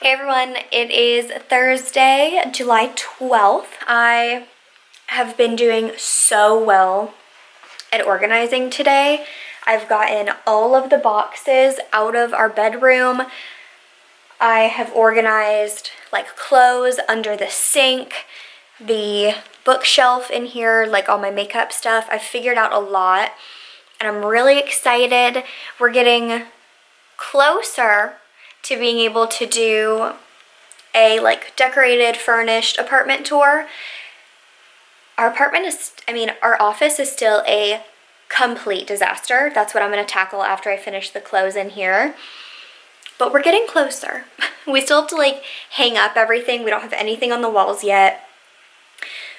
Hey everyone, it is Thursday, July 12th. I have been doing so well at organizing today. I've gotten all of the boxes out of our bedroom. I have organized like clothes under the sink, the bookshelf in here, like all my makeup stuff. I've figured out a lot and I'm really excited. We're getting closer to being able to do a like decorated, furnished apartment tour. Our office is still a complete disaster. That's what I'm gonna tackle after I finish the clothes in here. But we're getting closer. We still have to like hang up everything. We don't have anything on the walls yet.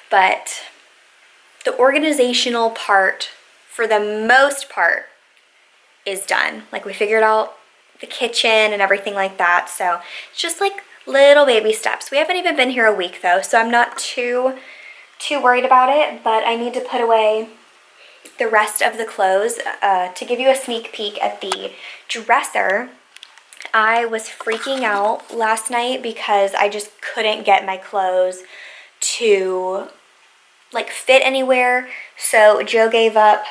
But the organizational part, for the most part, is done. Like we figured out the kitchen and everything like that. So it's just like little baby steps. We haven't even been here a week though, so I'm not too worried about it, but I need to put away the rest of the clothes. To give you a sneak peek at the dresser, I was freaking out last night because I just couldn't get my clothes to like fit anywhere. So Joe gave up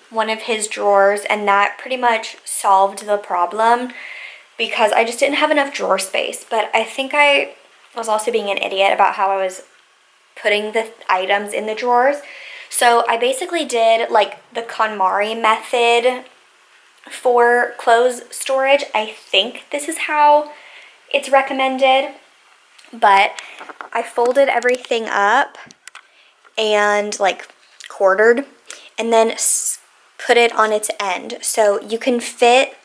one of his drawers and that pretty much solved the problem because I just didn't have enough drawer space. But I think I was also being an idiot about how I was putting the items in the drawers. So I basically did like the KONMARI method for clothes storage. I think this is how it's recommended, but I folded everything up and like quartered and then put it on its end. So you can fit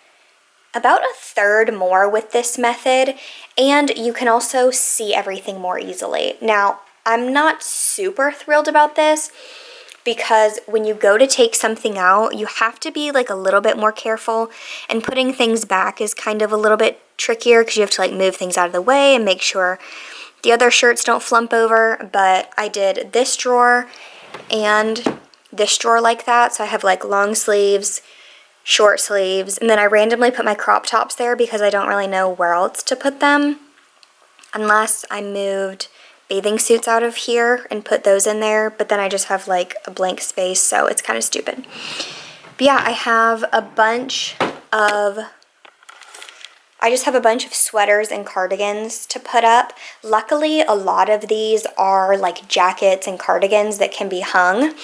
about a third more with this method, and you can also see everything more easily. Now, I'm not super thrilled about this because when you go to take something out, you have to be like a little bit more careful, and putting things back is kind of a little bit trickier because you have to like move things out of the way and make sure the other shirts don't flump over. But I did this drawer and this drawer like that, so I have like long sleeves, short sleeves, and then I randomly put my crop tops there because I don't really know where else to put them unless I moved bathing suits out of here and put those in there, but then I just have like a blank space, so it's kind of stupid. But yeah, I just have a bunch of sweaters and cardigans to put up. Luckily, a lot of these are like jackets and cardigans that can be hung.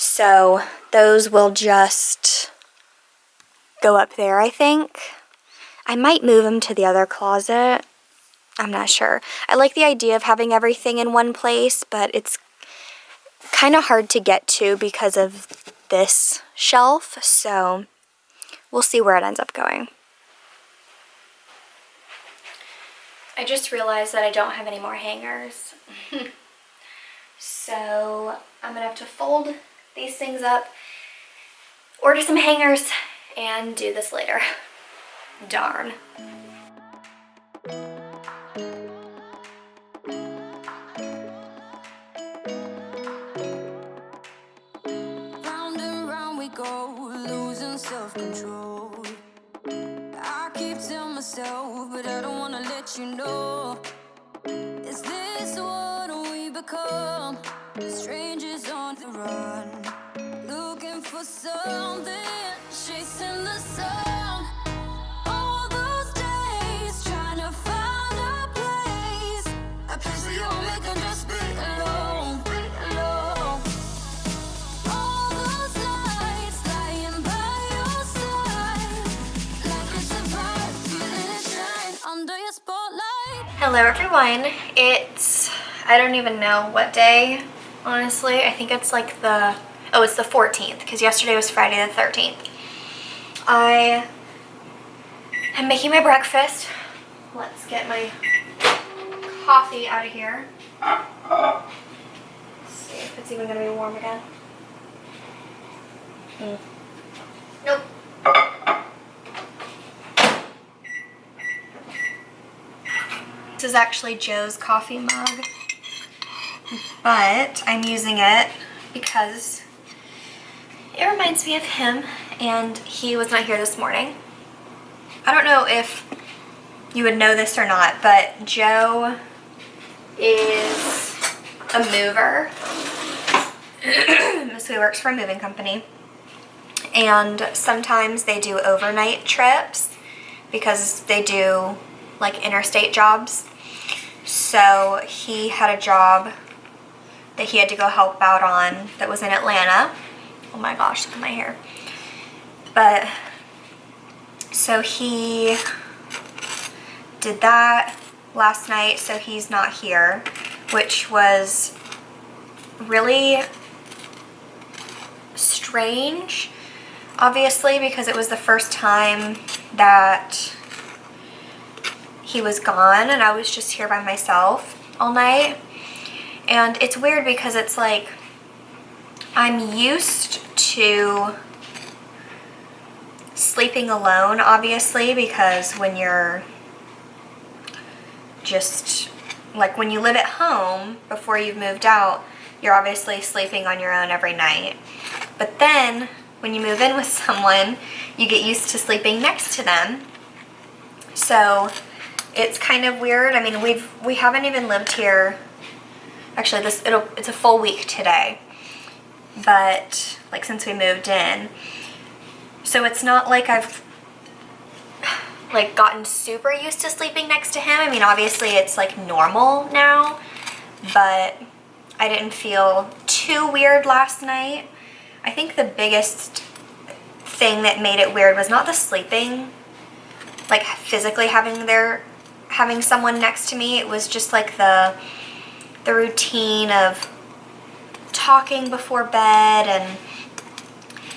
So those will just go up there, I think. I might move them to the other closet. I'm not sure. I like the idea of having everything in one place, but it's kind of hard to get to because of this shelf. So we'll see where it ends up going. I just realized that I don't have any more hangers. So I'm gonna have to fold these things up, order some hangers, and do this later. Darn. Round and round we go, losing self-control. I keep telling myself, but I don't wanna let you know. Is this what we become? Strangers on the run, looking for something, chasing the sun. All those days, trying to find a place where you'll make them just be alone, All those nights lying by your side, like it's a vibe, feeling it shine under your spotlight. Hello everyone. I don't even know what day, honestly. I think it's like it's the 14th because yesterday was Friday the 13th. I am making my breakfast. Let's get my coffee out of here. Let's see if it's even going to be warm again. Nope. This is actually Joe's coffee mug, but I'm using it because it reminds me of him, and he was not here this morning. I don't know if you would know this or not, but Joe is a mover. So he works for a moving company. And sometimes they do overnight trips because they do like interstate jobs. So he had a job that he had to go help out on that was in Atlanta. Oh my gosh, look at my hair. But so he did that last night, so he's not here, which was really strange, obviously, because it was the first time that he was gone and I was just here by myself all night. And it's weird because it's like I'm used to sleeping alone, obviously, because when you're just like when you live at home before you've moved out, you're obviously sleeping on your own every night. But then when you move in with someone, you get used to sleeping next to them. So it's kind of weird. I mean, we haven't even lived here. Actually, it's a full week today. But like since we moved in. So it's not like I've like gotten super used to sleeping next to him. I mean, obviously it's like normal now, but I didn't feel too weird last night. I think the biggest thing that made it weird was not the sleeping, like physically having someone next to me. It was just like the routine of talking before bed and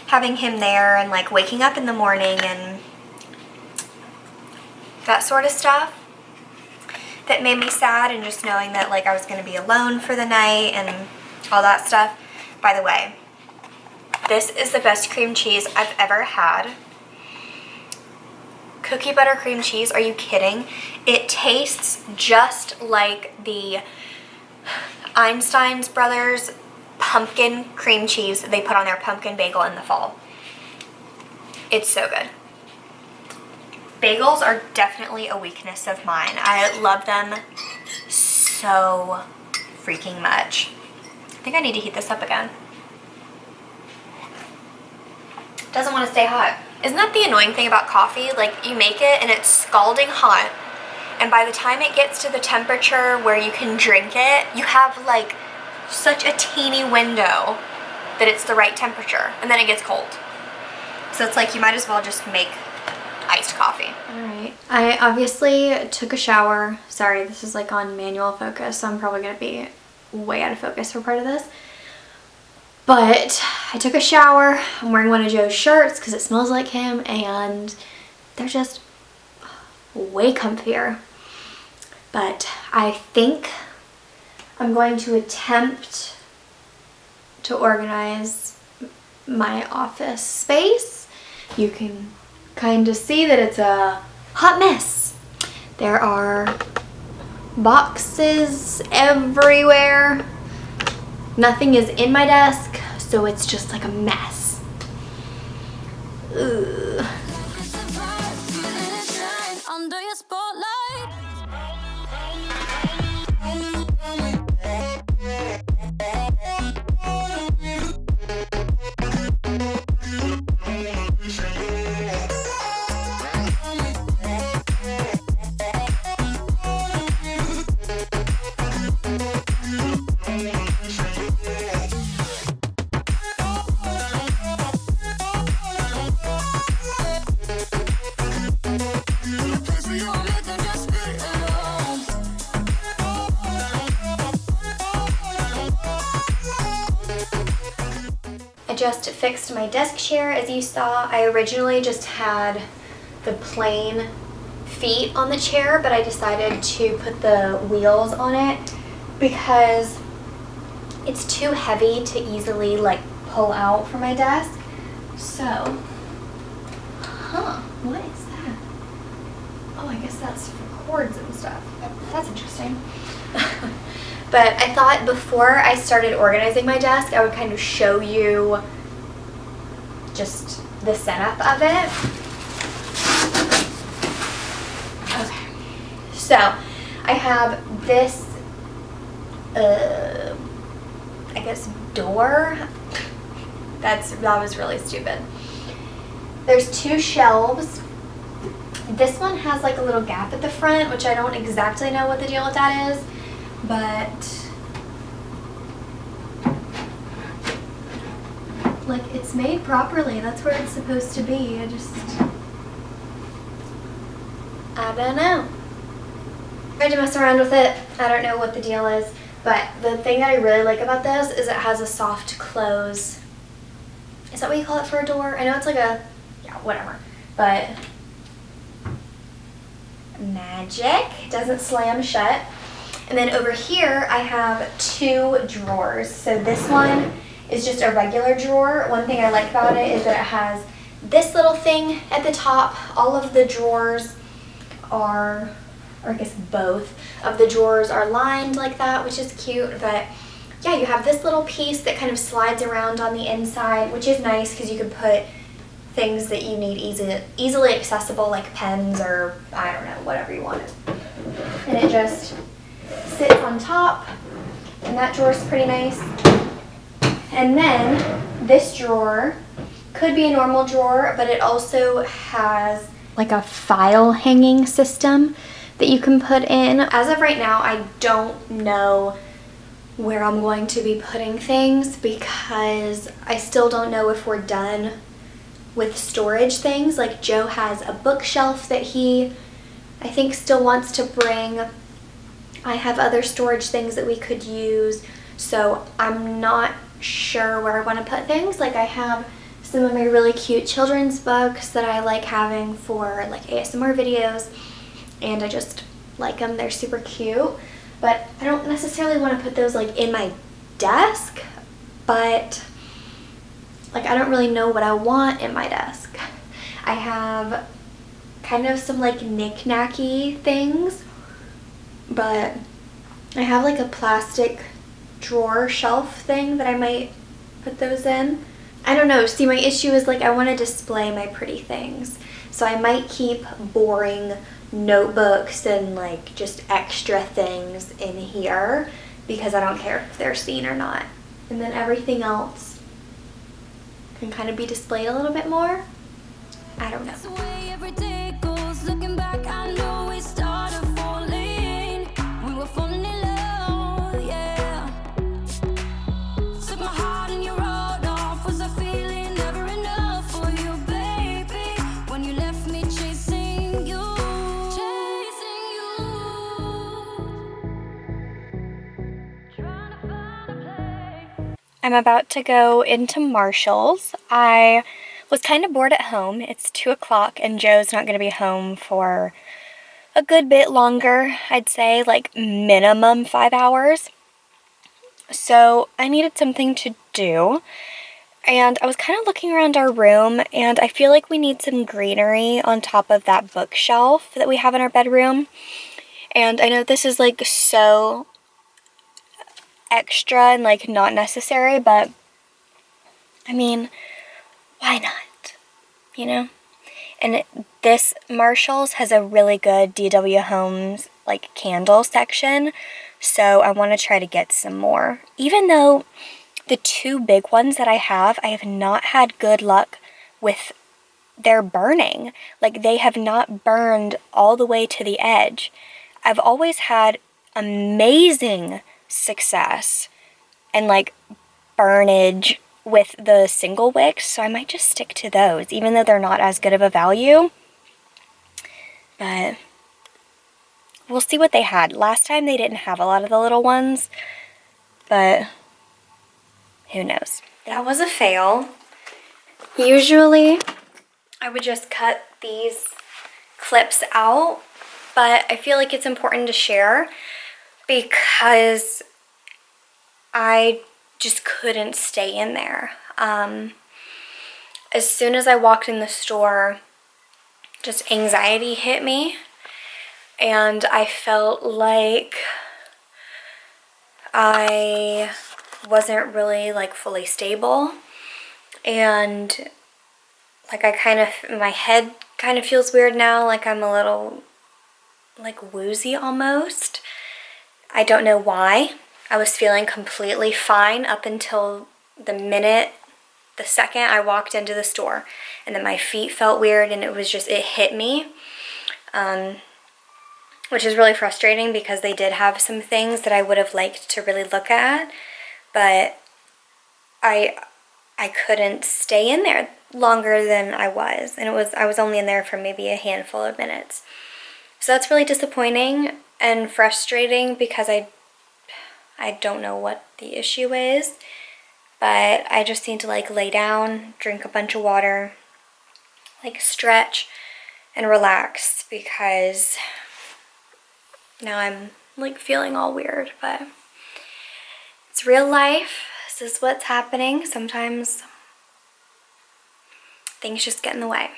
having him there and like waking up in the morning and that sort of stuff that made me sad, and just knowing that like I was going to be alone for the night and all that stuff. By the way, this is the best cream cheese I've ever had. Cookie butter cream cheese, are you kidding? It tastes just like the Einstein's Brothers pumpkin cream cheese they put on their pumpkin bagel in the fall. It's so good. Bagels are definitely a weakness of mine. I love them so freaking much. I think I need to heat this up again. Doesn't want to stay hot. Isn't that the annoying thing about coffee? Like, you make it and it's scalding hot, and by the time it gets to the temperature where you can drink it, you have like such a teeny window that it's the right temperature, and then it gets cold. So it's like you might as well just make iced coffee. Alright, I obviously took a shower. Sorry, this is like on manual focus, so I'm probably going to be way out of focus for part of this. But I took a shower. I'm wearing one of Joe's shirts because it smells like him, and they're just way comfier. But I think I'm going to attempt to organize my office space. You can kind of see that it's a hot mess. There are boxes everywhere. Nothing is in my desk, so it's just like a mess. Ugh. Under your spotlight. I just fixed my desk chair. As you saw, I originally just had the plain feet on the chair, but I decided to put the wheels on it because it's too heavy to easily like pull out from my desk. So, what is that? Oh, I guess that's for cords and stuff. That's interesting. But I thought before I started organizing my desk, I would kind of show you just the setup of it. Okay. So I have this, I guess, door. That was really stupid. There's 2 shelves. This one has like a little gap at the front, which I don't exactly know what the deal with that is, but like it's made properly. That's where it's supposed to be. I don't know. Tried to mess around with it. I don't know what the deal is, but the thing that I really like about this is it has a soft close. Is that what you call it for a door? I know it's like a, yeah, whatever, but magic. It doesn't slam shut. And then over here I have 2 drawers. So this one is just a regular drawer. One thing I like about it is that it has this little thing at the top. All of the drawers are, or I guess both of the drawers are lined like that, which is cute. But yeah, you have this little piece that kind of slides around on the inside, which is nice because you can put things that you need easily accessible, like pens or I don't know, whatever you want. And it just sits on top, and that drawer is pretty nice. And then this drawer could be a normal drawer, but it also has like a file hanging system that you can put in. As of right now, I don't know where I'm going to be putting things because I still don't know if we're done with storage things. Like Joe has a bookshelf that he, I think, still wants to bring. I have other storage things that we could use, so I'm not sure where I want to put things. Like I have some of my really cute children's books that I like having for like ASMR videos, and I just like them. They're super cute, but I don't necessarily want to put those like in my desk, but like I don't really know what I want in my desk. I have kind of some like knick-knacky things, but I have like a plastic drawer shelf thing that I might put those in. I don't know. See, my issue is like I want to display my pretty things, so I might keep boring notebooks and like just extra things in here because I don't care if they're seen or not. And then everything else can kind of be displayed a little bit more. I don't know. That's the way every day goes. Looking back, I know we started falling. We were falling in love, yeah. Took my heart and you wrote off. Was I feeling never enough for you, baby? When you left me chasing you, trying to find a place. I'm about to go into Marshall's. I was kind of bored at home. It's 2 o'clock and Joe's not going to be home for a good bit longer. I'd say like minimum 5 hours. So I needed something to do. And I was kind of looking around our room, and I feel like we need some greenery on top of that bookshelf that we have in our bedroom. And I know this is like so extra and like not necessary, but I mean, why not? You know? And this Marshall's has a really good DW Homes like candle section, so I want to try to get some more. Even though the 2 big ones that I have not had good luck with their burning. Like they have not burned all the way to the edge. I've always had amazing success and like burnage with the single wicks, so I might just stick to those, even though they're not as good of a value. But we'll see what they had. Last time they didn't have a lot of the little ones, but who knows? That was a fail. Usually I would just cut these clips out, but I feel like it's important to share because I just couldn't stay in there. As soon as I walked in the store, just anxiety hit me, and I felt like I wasn't really like fully stable, and like my head kind of feels weird now, like I'm a little like woozy almost. I don't know why. I was feeling completely fine up until the second I walked into the store. And then my feet felt weird and it hit me. Which is really frustrating because they did have some things that I would have liked to really look at. But I couldn't stay in there longer than I was. And I was only in there for maybe a handful of minutes. So that's really disappointing and frustrating because I don't know what the issue is, but I just need to like lay down, drink a bunch of water, like stretch and relax because now I'm like feeling all weird, but it's real life. This is what's happening. Sometimes things just get in the way.